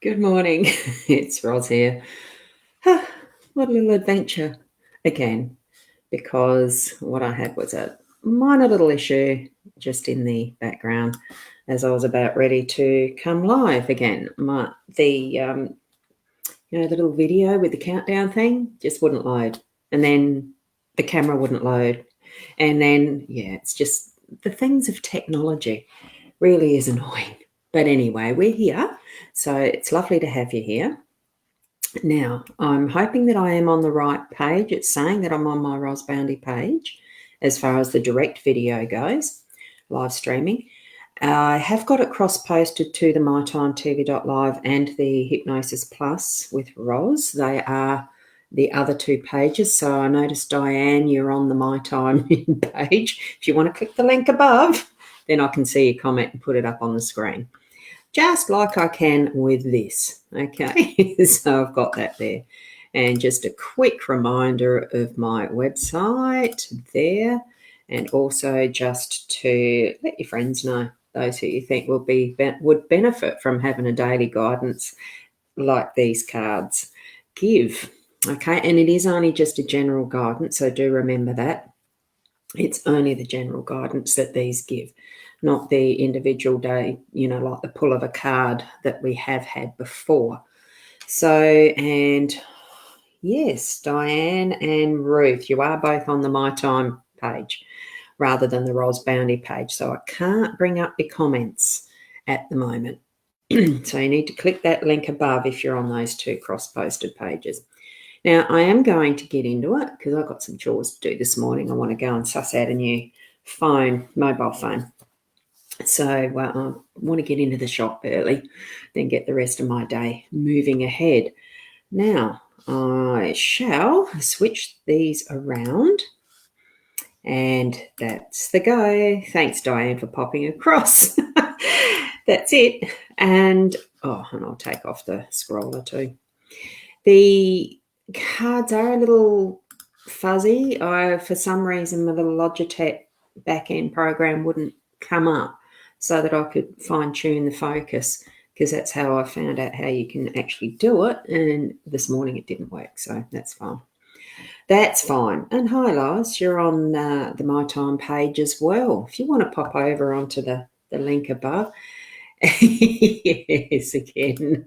Good morning. It's Roz here. What a little adventure again, because what I had was a minor little issue just in the background as I was about ready to come live again. The little video with the countdown thing just wouldn't load, and then the camera wouldn't load, and then it's just the things of technology really is annoying. But anyway, we're here, so it's lovely to have you here. Now, I'm hoping that I am on the right page. It's saying that I'm on my Ros Bounty page as far as the direct video goes, live streaming. I have got it cross-posted to the mytimetv.live and the Hypnosis Plus with Ros. They are the other two pages. So I noticed, Diane, you're on the My Time page. If you want to click the link above, then I can see your comment and put it up on the screen, just like I can with this. Okay, so I've got that there. And just a quick reminder of my website there, and also just to let your friends know, those who you think would benefit from having a daily guidance like these cards give. Okay, and it is only just a general guidance, so do remember that. It's only the general guidance that these give, not the individual day, like the pull of a card that we have had before. So, and yes, Diane and Ruth, you are both on the My Time page rather than the Ros Bounty page. So I can't bring up your comments at the moment. So you need to click that link above if you're on those two cross-posted pages. Now, I am going to get into it because I've got some chores to do this morning. I want to go and suss out a new mobile phone. So I want to get into the shop early, then get the rest of my day moving ahead. Now, I shall switch these around. And that's the go. Thanks, Diane, for popping across. That's it. And I'll take off the scroller too. The cards are a little fuzzy. For some reason, my little Logitech back-end program wouldn't come up so that I could fine-tune the focus, because that's how I found out how you can actually do it. And this morning it didn't work, so that's fine. That's fine. And hi, Lois, you're on the My Time page as well. If you want to pop over onto the link above. Yes, again.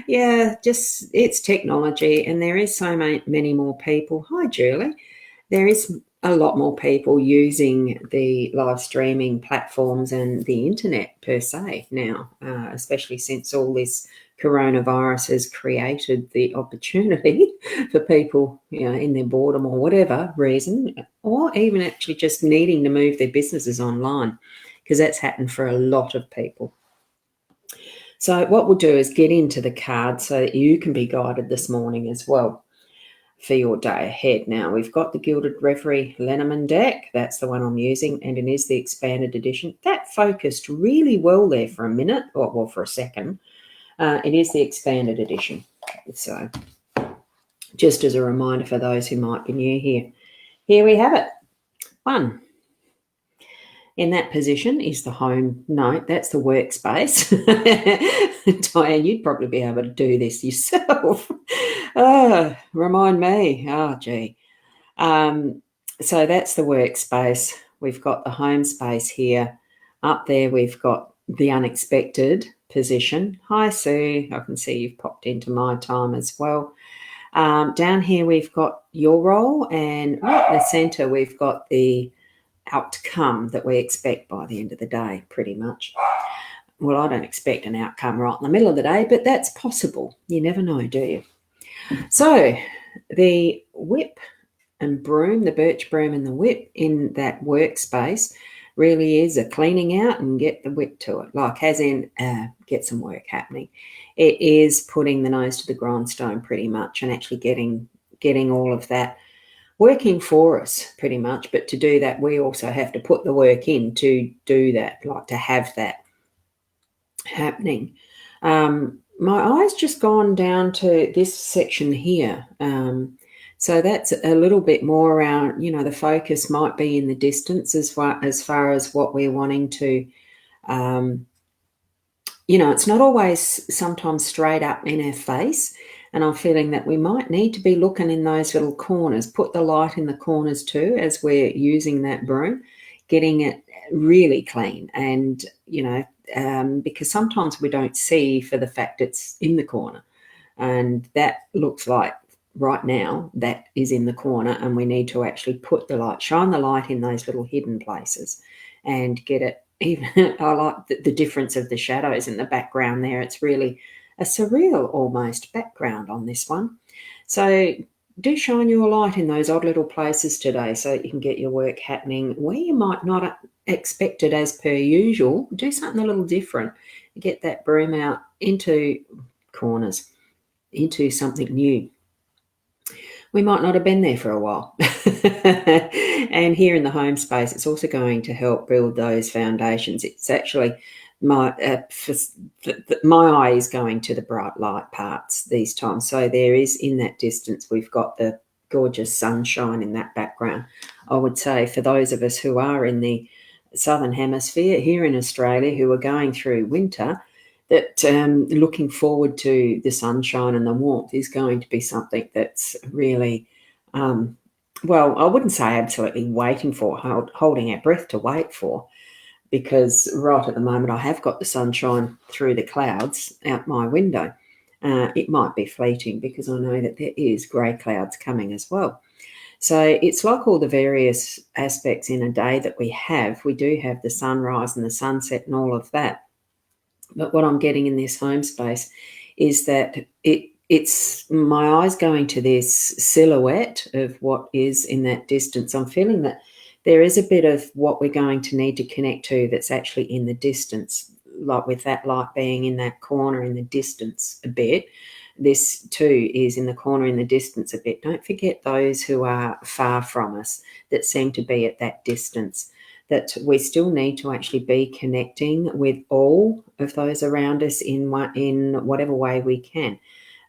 Yeah, just it's technology, and there is so many more people. Hi, Julie. There is a lot more people using the live streaming platforms and the internet per se now, especially since all this coronavirus has created the opportunity for people, in their boredom or whatever reason, or even actually just needing to move their businesses online, because that's happened for a lot of people. So what we'll do is get into the cards so that you can be guided this morning as well for your day ahead. Now, we've got the Gilded Reverie Lenormand deck. That's the one I'm using, and it is the expanded edition. That focused really well there for a minute, or for a second. It is the expanded edition. So just as a reminder for those who might be new here we have it. 1. In that position is the home note. That's the workspace. Diane, you'd probably be able to do this yourself. Remind me. Gee. So that's the workspace. We've got the home space here. Up there, we've got the unexpected position. Hi, Sue. I can see you've popped into My Time as well. Down here, we've got your role, and right in the centre, we've got the outcome that we expect by the end of the day, pretty much. Well, I don't expect an outcome right in the middle of the day, but that's possible. You never know, do you? So the whip and broom, the birch broom and the whip in that workspace really is a cleaning out and get the whip to it, like as in get some work happening. It is putting the nose to the grindstone pretty much, and actually getting all of that working for us pretty much. But to do that, we also have to put the work in to do that, like to have that happening. My eye's just gone down to this section here. So that's a little bit more around, the focus might be in the distance as far as what we're wanting to it's not always sometimes straight up in our face. And I'm feeling that we might need to be looking in those little corners, put the light in the corners too, as we're using that broom, getting it really clean. And, because sometimes we don't see for the fact it's in the corner. And that looks like right now that is in the corner, and we need to actually put the light, shine the light in those little hidden places and get it even. I like the difference of the shadows in the background there. It's really a surreal almost background on this one. So do shine your light in those odd little places today so that you can get your work happening where you might not expect it as per usual. Do something a little different. Get that broom out into corners, into something new. We might not have been there for a while. And here in the home space, it's also going to help build those foundations. It's actually my eye is going to the bright light parts these times. So there is, in that distance, we've got the gorgeous sunshine in that background. I would say for those of us who are in the southern hemisphere here in Australia, who are going through winter, that looking forward to the sunshine and the warmth is going to be something that's really, well, I wouldn't say absolutely waiting for, holding our breath to wait for, because right at the moment I have got the sunshine through the clouds out my window. It might be fleeting because I know that there is grey clouds coming as well. So it's like all the various aspects in a day that we have. We do have the sunrise and the sunset and all of that. But what I'm getting in this home space is that it's my eyes going to this silhouette of what is in that distance. I'm feeling that there is a bit of what we're going to need to connect to that's actually in the distance, like with that light being in that corner in the distance a bit. This too is in the corner in the distance a bit. Don't forget those who are far from us that seem to be at that distance, that we still need to actually be connecting with all of those around us in whatever way we can,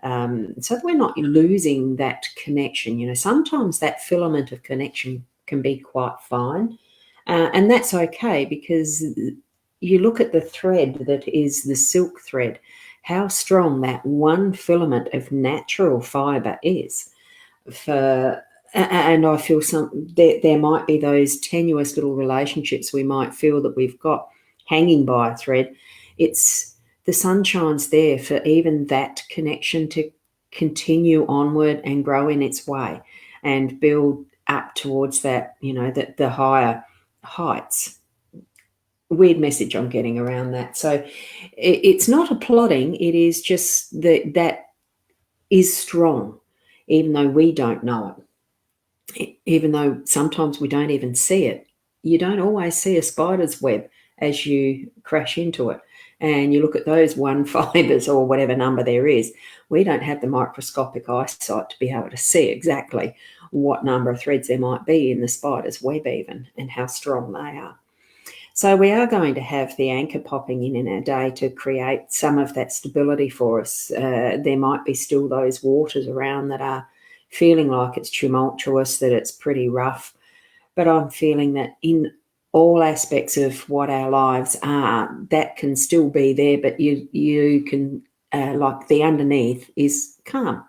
so that we're not losing that connection. Sometimes that filament of connection can be quite fine, and that's okay, because you look at the thread that is the silk thread, how strong that one filament of natural fibre is. And I feel there might be those tenuous little relationships we might feel that we've got hanging by a thread. It's the sunshine's there for even that connection to continue onward and grow in its way and build up towards that, the higher heights. Weird message I'm getting around that. So it's not a plotting. It is just that is strong, even though we don't know it. Even though sometimes we don't even see it. You don't always see a spider's web as you crash into it. And you look at those one fibres or whatever number there is. We don't have the microscopic eyesight to be able to see exactly what number of threads there might be in the spider's web even, and how strong they are. So we are going to have the anchor popping in our day to create some of that stability for us. There might be still those waters around that are feeling like it's tumultuous, that it's pretty rough. But I'm feeling that in all aspects of what our lives are, that can still be there, but you can, like the underneath is calm.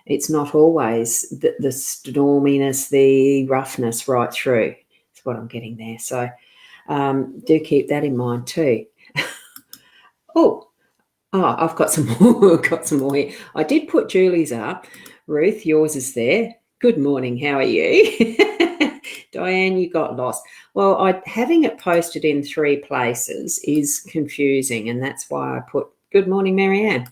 It's not always the storminess, the roughness right through. That's what I'm getting there. So do keep that in mind too. I've got some more. Got some more here. I did put Julie's up. Ruth, yours is there. Good morning. How are you? Diane, you got lost. Well, having it posted in 3 places is confusing, and that's why I put good morning, Marianne.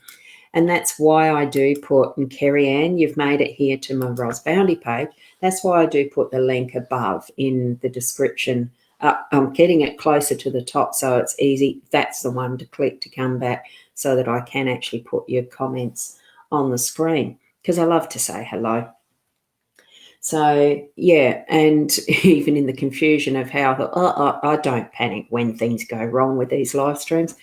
And that's why I do put, and Kerry Ann, you've made it here to my Ros Bounty page. That's why I do put the link above in the description. I'm getting it closer to the top so it's easy. That's the one to click to come back so that I can actually put your comments on the screen, because I love to say hello. So, yeah, and even in the confusion of how I don't panic when things go wrong with these live streams.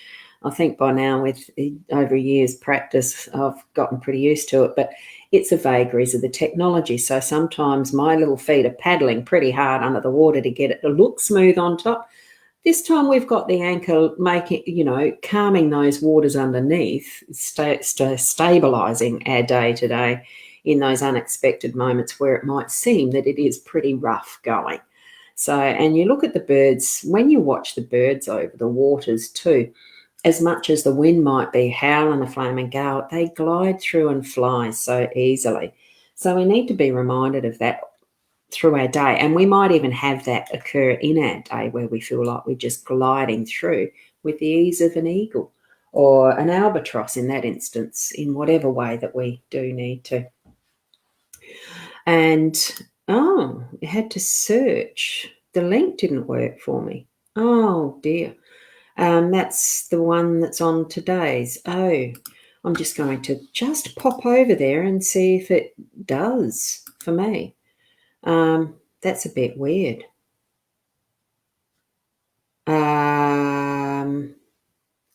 I think by now, with over a year's practice, I've gotten pretty used to it, but it's the vagaries of the technology. So sometimes my little feet are paddling pretty hard under the water to get it to look smooth on top. This time we've got the anchor making, calming those waters underneath, stabilising our day-to-day in those unexpected moments where it might seem that it is pretty rough going. So, and you look at the birds, when you watch the birds over the waters too, as much as the wind might be howling a flaming gale, they glide through and fly so easily. So we need to be reminded of that through our day. And we might even have that occur in our day where we feel like we're just gliding through with the ease of an eagle or an albatross in that instance, in whatever way that we do need to. And, I had to search. The link didn't work for me. Oh, dear. That's the one that's on today's. Oh, I'm just going to just pop over there and see if it does for me. That's a bit weird.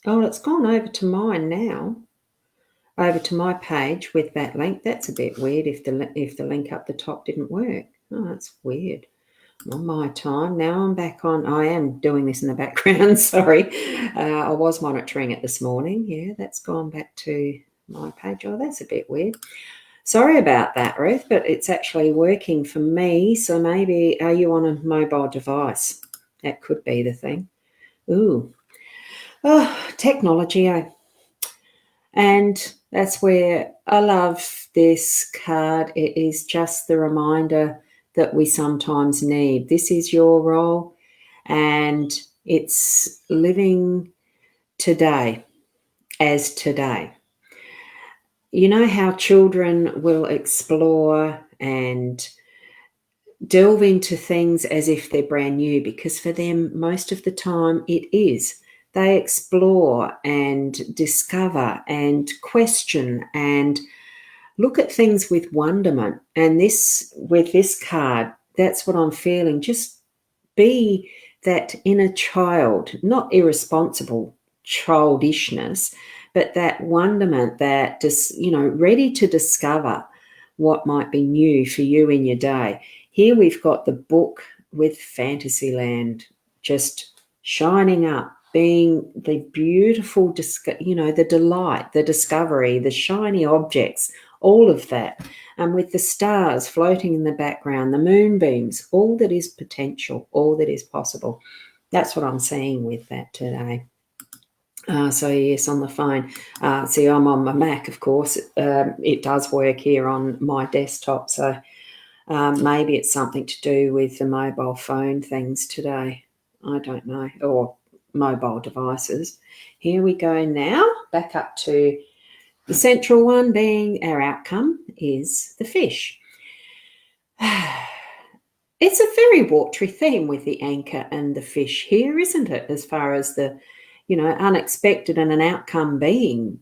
It's gone over to mine now. Over to my page with that link. That's a bit weird if the link up the top didn't work. Oh, that's weird. On my time. Now I'm back on. I am doing this in the background. Sorry. I was monitoring it this morning. Yeah, that's gone back to my page. Oh, that's a bit weird. Sorry about that, Ruth, but it's actually working for me. So maybe, are you on a mobile device? That could be the thing. Ooh. Oh, technology, eh? And that's where I love this card. It is just the reminder that we sometimes need. This is your role, and it's living today as today. You know how children will explore and delve into things as if they're brand new, because for them, most of the time, it is. They explore and discover and question and look at things with wonderment. And with this card, that's what I'm feeling. Just be that inner child, not irresponsible childishness, but that wonderment, that just, ready to discover what might be new for you in your day. Here we've got the book with Fantasyland just shining up, being the beautiful, the delight, the discovery, the shiny objects, all of that. And with the stars floating in the background, the moonbeams, all that is potential, all that is possible. That's what I'm seeing with that today. So yes, on the phone. See, I'm on my Mac, of course. It does work here on my desktop. So maybe it's something to do with the mobile phone things today. I don't know. Or mobile devices. Here we go now. Back up to the central one, being our outcome is the fish. It's a very watery theme with the anchor and the fish here, isn't it? As far as the, unexpected and an outcome being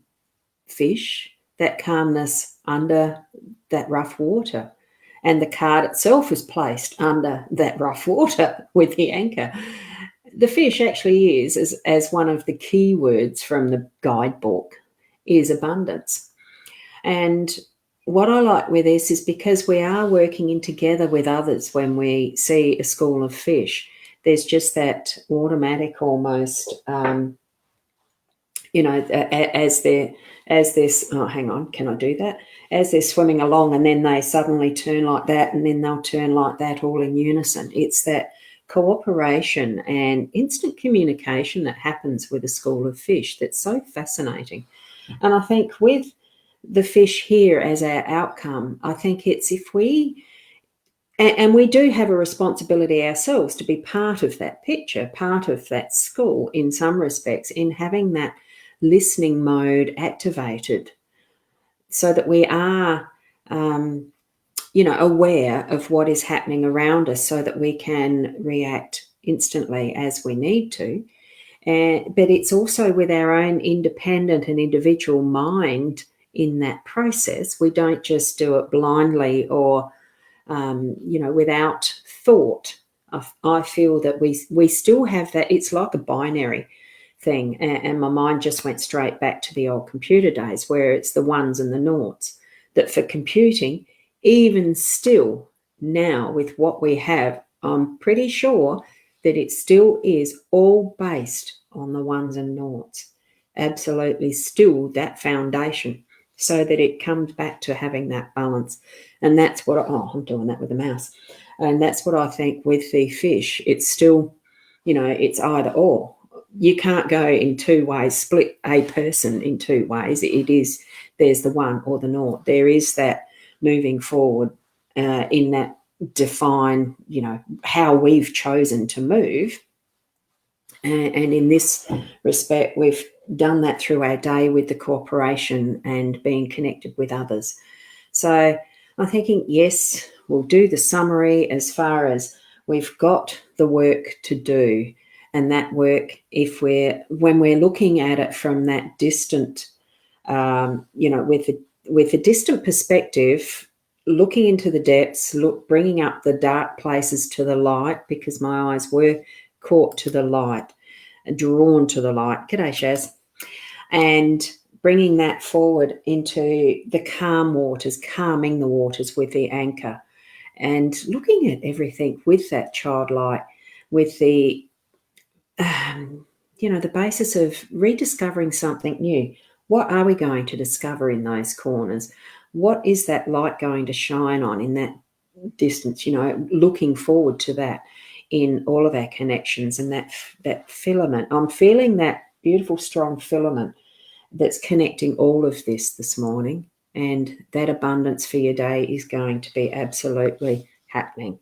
fish, that calmness under that rough water. And the card itself is placed under that rough water with the anchor. The fish actually is, as one of the key words from the guidebook, is abundance. And what I like with this is because we are working in together with others when we see a school of fish, there's just that automatic almost, as they're, hang on, can I do that? As they're swimming along and then they suddenly turn like that and then they'll turn like that all in unison. It's that cooperation and instant communication that happens with a school of fish that's so fascinating. And I think with the fish here as our outcome, I think it's if we, and we do have a responsibility ourselves to be part of that picture, part of that school in some respects, in having that listening mode activated so that we are, aware of what is happening around us so that we can react instantly as we need to. But it's also with our own independent and individual mind in that process. We don't just do it blindly or, without thought. I feel that we still have that. It's like a binary thing. And my mind just went straight back to the old computer days where it's the ones and the noughts. That for computing, even still now with what we have, I'm pretty sure that it still is all based on the ones and noughts. Absolutely still that foundation, so that it comes back to having that balance. And that's what, I'm doing that with the mouse. And that's what I think with the fish. It's still, it's either or. You can't go in two ways, split a person in two ways. It is, there's the one or the naught. There is that moving forward in that define, how we've chosen to move. And in this respect, we've done that through our day with the cooperation and being connected with others. So I'm thinking, yes, we'll do the summary as far as we've got the work to do. And that work, when we're looking at it from that distant, with a distant perspective, looking into the depths, bringing up the dark places to the light, because my eyes were caught to the light, drawn to the light. G'day, Shaz. And bringing that forward into the calm waters, calming the waters with the anchor, and looking at everything with that childlike, with the, the basis of rediscovering something new. What are we going to discover in those corners? What is that light going to shine on in that distance? Looking forward to that in all of our connections, and that filament. I'm feeling that beautiful, strong filament that's connecting all of this morning, and that abundance for your day is going to be absolutely happening.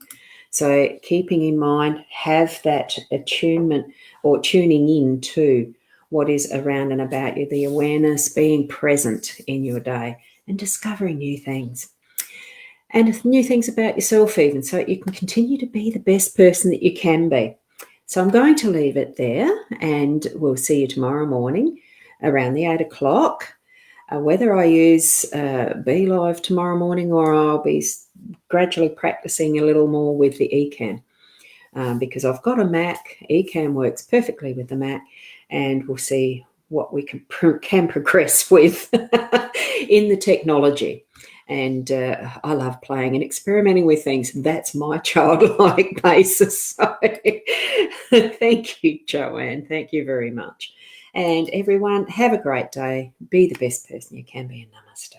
So keeping in mind, have that attunement or tuning in to what is around and about you, the awareness, being present in your day and discovering new things. And new things about yourself even, so you can continue to be the best person that you can be. So I'm going to leave it there, and we'll see you tomorrow morning around the 8 o'clock. Whether I use Be Live tomorrow morning, or I'll be gradually practicing a little more with the eCam, because I've got a Mac. eCam works perfectly with the Mac, and we'll see what we can progress with in the technology. And I love playing and experimenting with things. That's my childlike basis. So thank you, Joanne. Thank you very much. And everyone, have a great day. Be the best person you can be, and namaste.